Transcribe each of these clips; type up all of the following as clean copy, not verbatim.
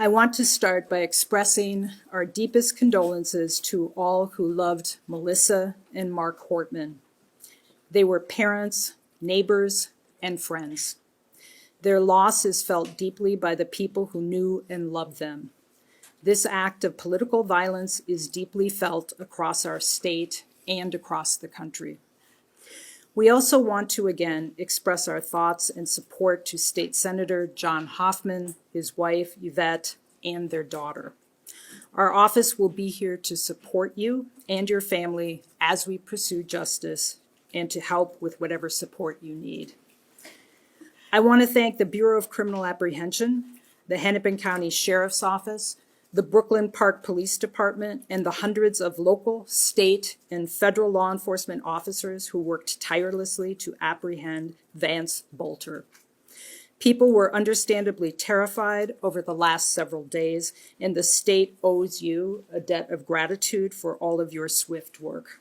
I want to start by expressing our deepest condolences to all who loved Melissa and Mark Hortman. They were parents, neighbors, and friends. Their loss is felt deeply by the people who knew and loved them. This act of political violence is deeply felt across our state and across the country. We also want to again express our thoughts and support to State Senator John Hoffman, his wife Yvette, and their daughter. Our office will be here to support you and your family as we pursue justice and to help with whatever support you need. I want to thank the Bureau of Criminal Apprehension, the Hennepin County Sheriff's Office, the Brooklyn Park Police Department, and the hundreds of local, state, and federal law enforcement officers who worked tirelessly to apprehend Vance Boelter. People were understandably terrified over the last several days, and the state owes you a debt of gratitude for all of your swift work.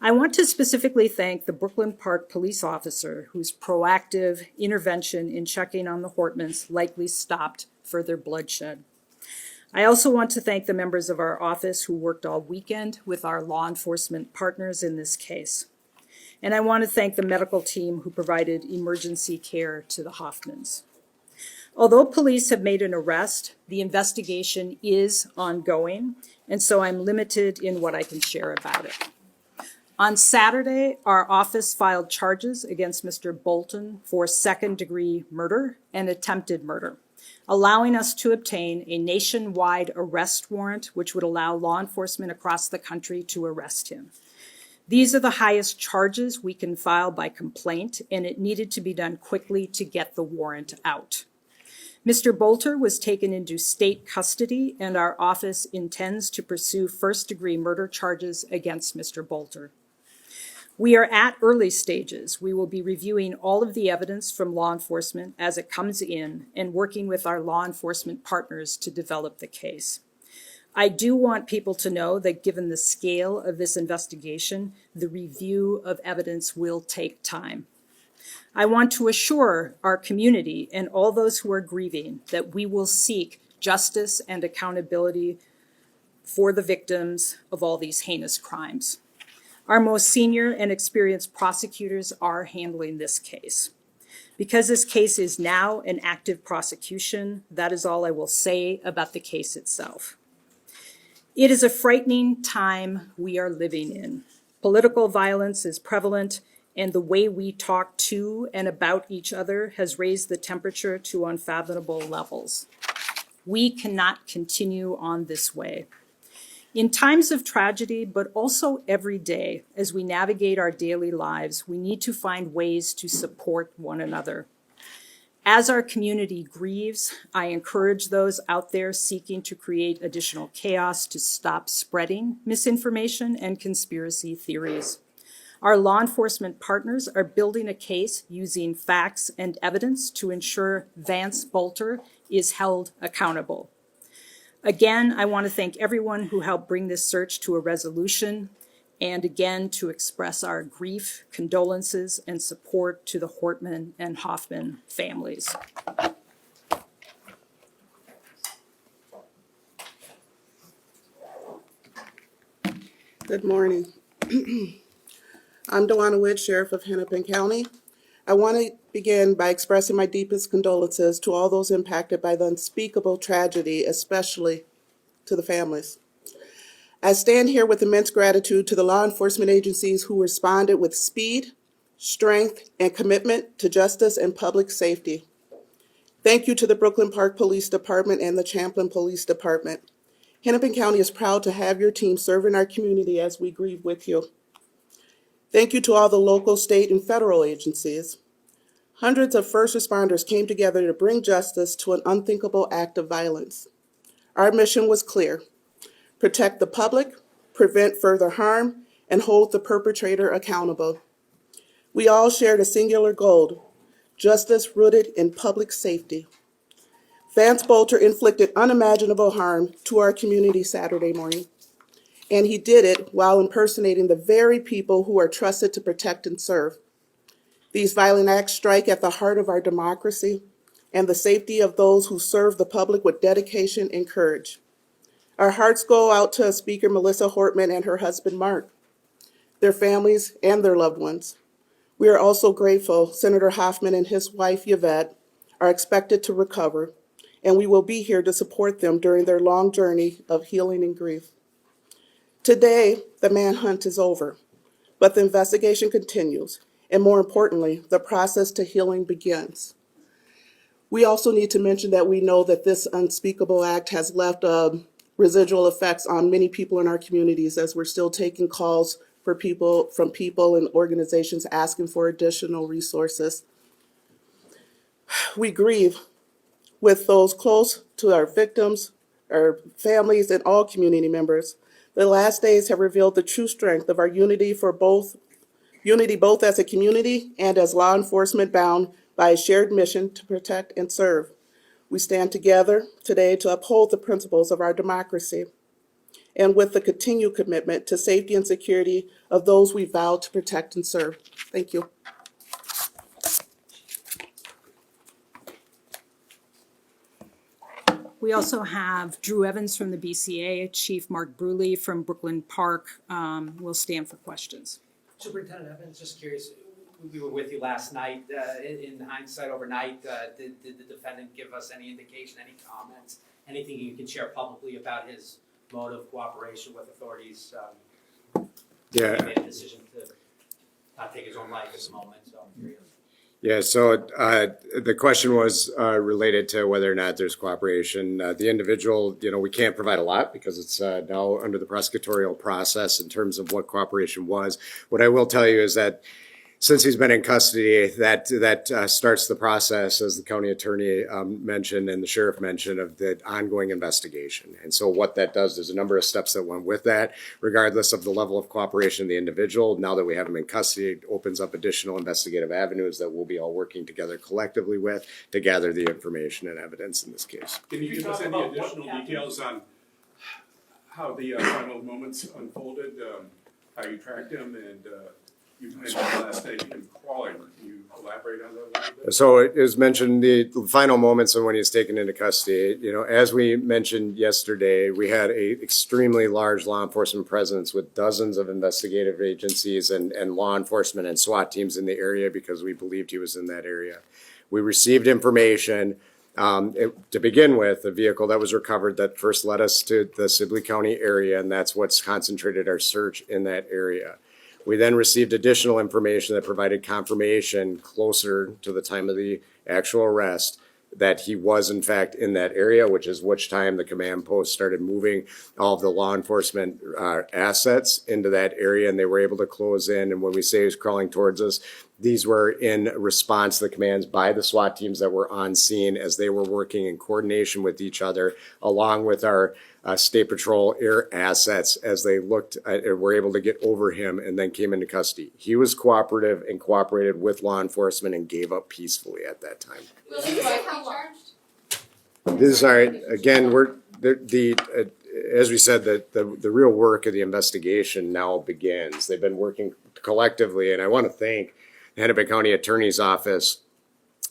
I want to specifically thank the Brooklyn Park police officer whose proactive intervention in checking on the Hortmans likely stopped further bloodshed. I also want to thank the members of our office who worked all weekend with our law enforcement partners in this case. And I want to thank the medical team who provided emergency care to the Hoffmans. Although police have made an arrest, the investigation is ongoing, and so I'm limited in what I can share about it. On Saturday, our office filed charges against Mr. Boelter for second-degree murder and attempted murder, allowing us to obtain a nationwide arrest warrant, which would allow law enforcement across the country to arrest him. These are the highest charges we can file by complaint, and it needed to be done quickly to get the warrant out. Mr. Boelter was taken into state custody, and our office intends to pursue first-degree murder charges against Mr. Boelter. We are at early stages. We will be reviewing all of the evidence from law enforcement as it comes in and working with our law enforcement partners to develop the case. I do want people to know that given the scale of this investigation, the review of evidence will take time. I want to assure our community and all those who are grieving that we will seek justice and accountability for the victims of all these heinous crimes. Our most senior and experienced prosecutors are handling this case. Because this case is now an active prosecution, that is all I will say about the case itself. It is a frightening time we are living in. Political violence is prevalent, and the way we talk to and about each other has raised the temperature to unfathomable levels. We cannot continue on this way. In times of tragedy, but also every day, as we navigate our daily lives, we need to find ways to support one another. As our community grieves, I encourage those out there seeking to create additional chaos to stop spreading misinformation and conspiracy theories. Our law enforcement partners are building a case using facts and evidence to ensure Vance Boelter is held accountable. Again, I want to thank everyone who helped bring this search to a resolution, and again to express our grief, condolences, and support to the Hortman and Hoffman families. Good morning. I'm Dewana Witt, Sheriff of Hennepin County. I want to begin by expressing my deepest condolences to all those impacted by the unspeakable tragedy, especially to the families. I stand here with immense gratitude to the law enforcement agencies who responded with speed, strength, and commitment to justice and public safety. Thank you to the Brooklyn Park Police Department and the Champlin Police Department. Hennepin County is proud to have your team serve in our community as we grieve with you. Thank you to all the local, state, and federal agencies. Hundreds of first responders came together to bring justice to an unthinkable act of violence. Our mission was clear: protect the public, prevent further harm, and hold the perpetrator accountable. We all shared a singular goal: justice rooted in public safety. Vance Boelter inflicted unimaginable harm to our community Saturday morning, and he did it while impersonating the very people who are trusted to protect and serve. These violent acts strike at the heart of our democracy, and the safety of those who serve the public with dedication and courage. Our hearts go out to Speaker Melissa Hortman and her husband Mark, their families, and their loved ones. We are also grateful Senator Hoffman and his wife Yvette are expected to recover, and we will be here to support them during their long journey of healing and grief. Today, the manhunt is over, but the investigation continues, and more importantly, the process to healing begins. We also need to mention that we know that this unspeakable act has left residual effects on many people in our communities, as we're still taking calls from people and organizations asking for additional resources. We grieve with those close to our victims, our families, and all community members. The last days have revealed the true strength of our unity both as a community and as law enforcement bound by a shared mission to protect and serve. We stand together today to uphold the principles of our democracy and with the continued commitment to safety and security of those we vow to protect and serve. Thank you. We also have Drew Evans from the BCA, Chief Mark Bruley from Brooklyn Park will stand for questions. Superintendent Evans, just curious, we were with you last night. In hindsight overnight, did the defendant give us any indication, any comments, anything you can share publicly about his mode of cooperation with authorities? He made a decision to not take his own life at the moment, so I'm curious. Yeah, so the question was related to whether or not there's cooperation. The individual, we can't provide a lot because it's now under the prosecutorial process in terms of what cooperation was. What I will tell you is that since he's been in custody, that starts the process, as the county attorney mentioned and the sheriff mentioned, of the ongoing investigation. And so what that does, there's a number of steps that went with that, regardless of the level of cooperation of the individual. Now that we have him in custody, it opens up additional investigative avenues that we'll be all working together collectively with to gather the information and evidence in this case. Can you give us any additional details on how the final moments unfolded, how you tracked him, and you mentioned last night him crawling? Can you elaborate on that a little bit? So it was mentioned the final moments of when he's taken into custody. As we mentioned yesterday, we had a extremely large law enforcement presence with dozens of investigative agencies and law enforcement and SWAT teams in the area because we believed he was in that area. We received information to begin with, a vehicle that was recovered that first led us to the Sibley County area, and that's what's concentrated our search in that area. We then received additional information that provided confirmation closer to the time of the actual arrest that he was in fact in that area, which time the command post started moving all of the law enforcement assets into that area, and they were able to close in. And when we say he was crawling towards us, these were in response to the commands by the SWAT teams that were on scene as they were working in coordination with each other, along with our State Patrol air assets as they were able to get over him and then came into custody. He was cooperative and cooperated with law enforcement and gave up peacefully at that time. Will he be charged? This is again, as we said, the real work of the investigation now begins. They've been working collectively, and I want to thank the Hennepin County Attorney's Office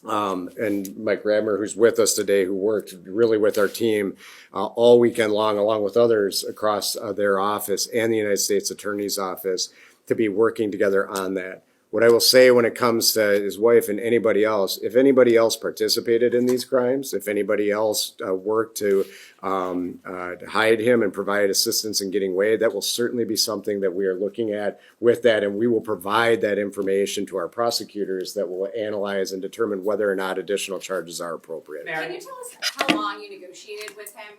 and Mike Radmer, who's with us today, who worked really with our team all weekend long, along with others across their office and the United States Attorney's Office, to be working together on that. What I will say when it comes to his wife and anybody else, if anybody else participated in these crimes, if anybody else worked to hide him and provide assistance in getting away, that will certainly be something that we are looking at with that, and we will provide that information to our prosecutors that will analyze and determine whether or not additional charges are appropriate. Can you tell us how long you negotiated with him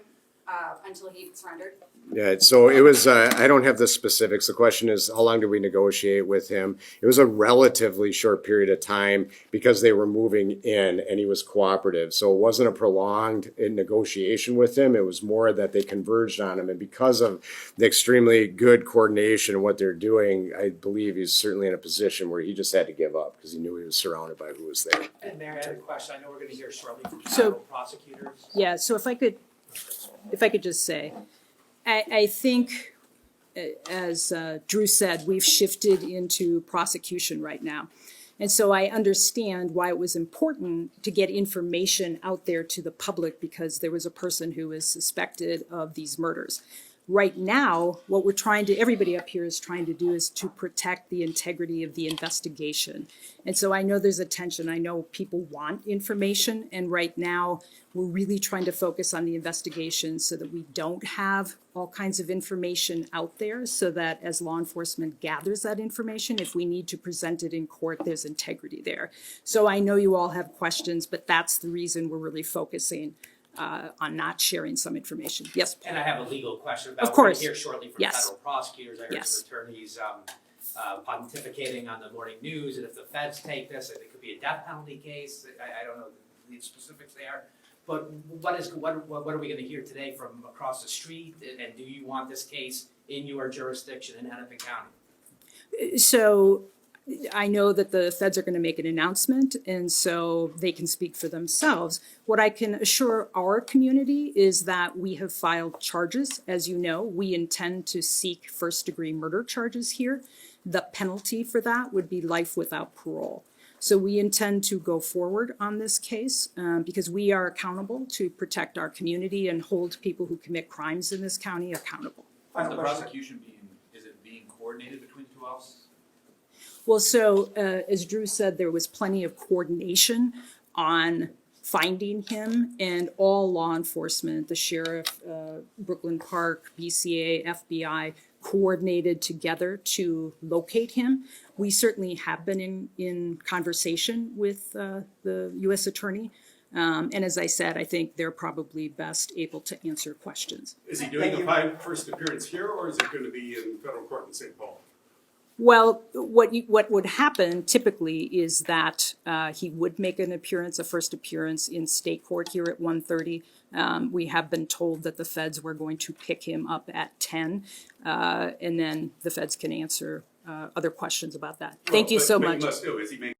until he surrendered? Yeah, so it was, I don't have the specifics. The question is, how long did we negotiate with him? It was a relatively short period of time because they were moving in and he was cooperative. So it wasn't a prolonged negotiation with him. It was more that they converged on him. And because of the extremely good coordination and what they're doing, I believe he's certainly in a position where he just had to give up because he knew he was surrounded by who was there. And Mary, I have a question. I know we're going to hear shortly from So- federal prosecutors. Yeah, so if I could just say, I think, as Drew said, we've shifted into prosecution right now. And so I understand why it was important to get information out there to the public, because there was a person who was suspected of these murders. Right now, what we're trying to, everybody up here is trying to do, is to protect the integrity of the investigation. And so I know there's a tension. I know people want information, and right now we're really trying to focus on the investigation so that we don't have all kinds of information out there, so that as law enforcement gathers that information, if we need to present it in court, there's integrity there. So I know you all have questions, but that's the reason we're really focusing on not sharing some information. Yes, Paul? And I have a legal question about, Of we're going course. to hear shortly from Yes. federal prosecutors. I heard Yes. some attorneys pontificating on the morning news, and if the feds take this, it could be a death penalty case. I don't know the specifics there. But what are we going to hear today from across the street? And do you want this case in your jurisdiction in Hennepin County? So I know that the feds are going to make an announcement, and so they can speak for themselves. What I can assure our community is that we have filed charges. As you know, we intend to seek first-degree murder charges here. The penalty for that would be life without parole. So we intend to go forward on this case because we are accountable to protect our community and hold people who commit crimes in this county accountable. Is the prosecution being coordinated between the two offices? Well, so as Drew said, there was plenty of coordination on finding him, and all law enforcement, the sheriff, Brooklyn Park, BCA, FBI, coordinated together to locate him. We certainly have been in conversation with the U.S. Attorney. And as I said, I think they're probably best able to answer questions. Is he doing first appearance here, or is it going to be in federal court in St. Paul? Well, what would happen typically is that he would make an appearance, a first appearance in state court here at 1:30. We have been told that the feds were going to pick him up at 10, and then the feds can answer other questions about that. Thank you so much. But he must do. Is he making